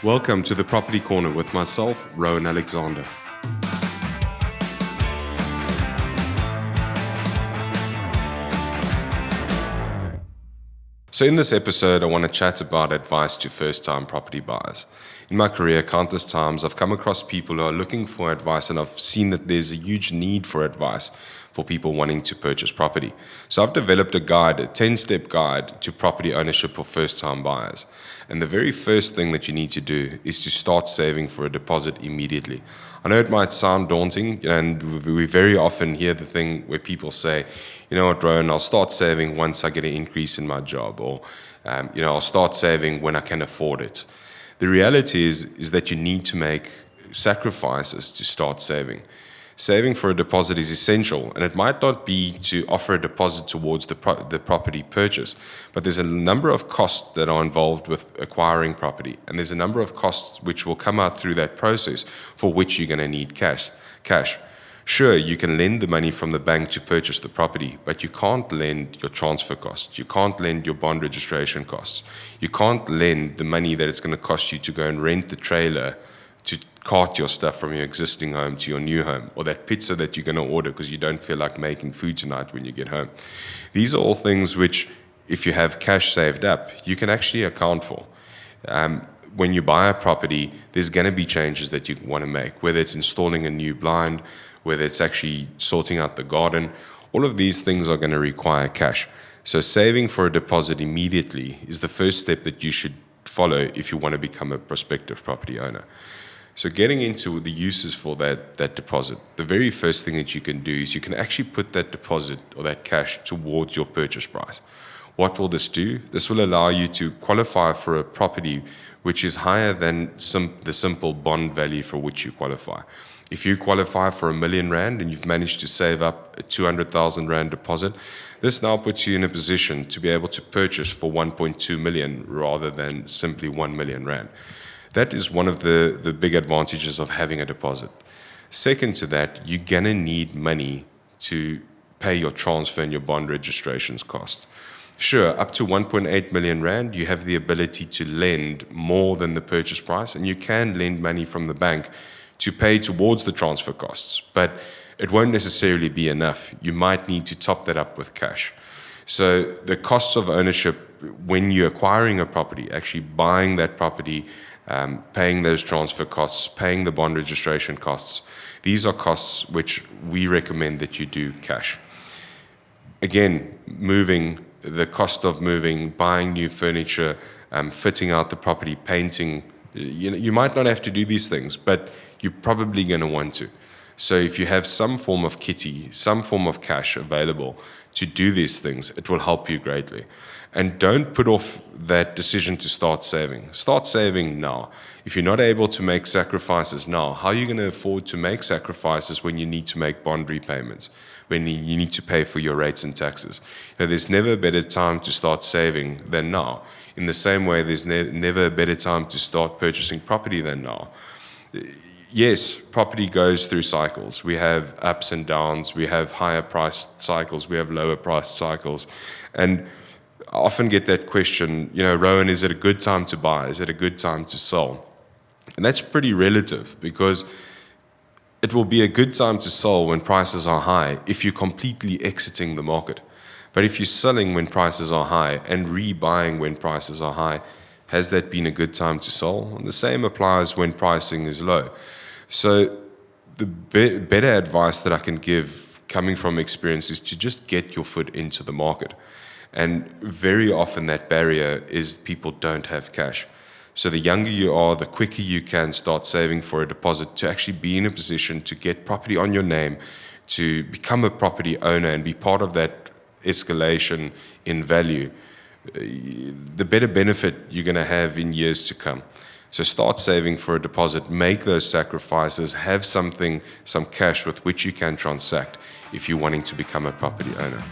Welcome to the Property Corner with myself, Rowan Alexander. So in this episode, I want to chat about advice to first-time property buyers. In my career, countless times, I've come across people who are looking for advice, and I've seen that there's a huge need for advice for people wanting to purchase property. So I've developed a guide, a 10-step guide to property ownership for first-time buyers. And the very first thing that you need to do is to start saving for a deposit immediately. I know it might sound daunting, and we very often hear the thing where people say, you know what, Rowan, I'll start saving once I get an increase in my job, or I'll start saving when I can afford it. The reality is that you need to make sacrifices to start saving. Saving for a deposit is essential, and it might not be to offer a deposit towards the property purchase, but there's a number of costs that are involved with acquiring property, and there's a number of costs which will come out through that process for which you're going to need cash. Sure, you can lend the money from the bank to purchase the property, but you can't lend your transfer costs. You can't lend your bond registration costs. You can't lend the money that it's going to cost you to go and rent the trailer to cart your stuff from your existing home to your new home, or that pizza that you're going to order because you don't feel like making food tonight when you get home. These are all things which, if you have cash saved up, you can actually account for. When you buy a property, there's going to be changes that you want to make, whether it's installing a new blind, whether it's actually sorting out the garden. All of these things are going to require cash. So saving for a deposit immediately is the first step that you should follow if you want to become a prospective property owner. So getting into the uses for that deposit, the very first thing that you can do is you can actually put that deposit or that cash towards your purchase price. What will this do? This will allow you to qualify for a property which is higher than the simple bond value for which you qualify. If you qualify for R1 million and you've managed to save up a 200,000 Rand deposit, this now puts you in a position to be able to purchase for 1.2 million rather than simply 1 million Rand. That is one of the big advantages of having a deposit. Second to that, you're going to need money to pay your transfer and your bond registrations costs. Sure, up to 1.8 million Rand, you have the ability to lend more than the purchase price, and you can lend money from the bank to pay towards the transfer costs, but it won't necessarily be enough. You might need to top that up with cash. So the costs of ownership when you're acquiring a property, actually buying that property, paying those transfer costs, paying the bond registration costs, these are costs which we recommend that you do cash. Again, the cost of moving, buying new furniture, fitting out the property, painting, you might not have to do these things, but you're probably going to want to. So if you have some form of kitty, some form of cash available to do these things, it will help you greatly. And don't put off that decision to start saving. Start saving now. If you're not able to make sacrifices now, how are you going to afford to make sacrifices when you need to make bond repayments, when you need to pay for your rates and taxes? There's never a better time to start saving than now. In the same way, there's never a better time to start purchasing property than now. Yes, property goes through cycles. We have ups and downs. We have higher priced cycles. We have lower priced cycles. And I often get that question, Rowan, is it a good time to buy? Is it a good time to sell? And that's pretty relative, because it will be a good time to sell when prices are high if you're completely exiting the market. But if you're selling when prices are high and rebuying when prices are high, has that been a good time to sell? And the same applies when pricing is low. So the better advice that I can give coming from experience is to just get your foot into the market. And very often that barrier is people don't have cash. So the younger you are, the quicker you can start saving for a deposit to actually be in a position to get property on your name, to become a property owner and be part of that escalation in value, the better benefit you're going to have in years to come. So start saving for a deposit, make those sacrifices, have some cash with which you can transact if you're wanting to become a property owner.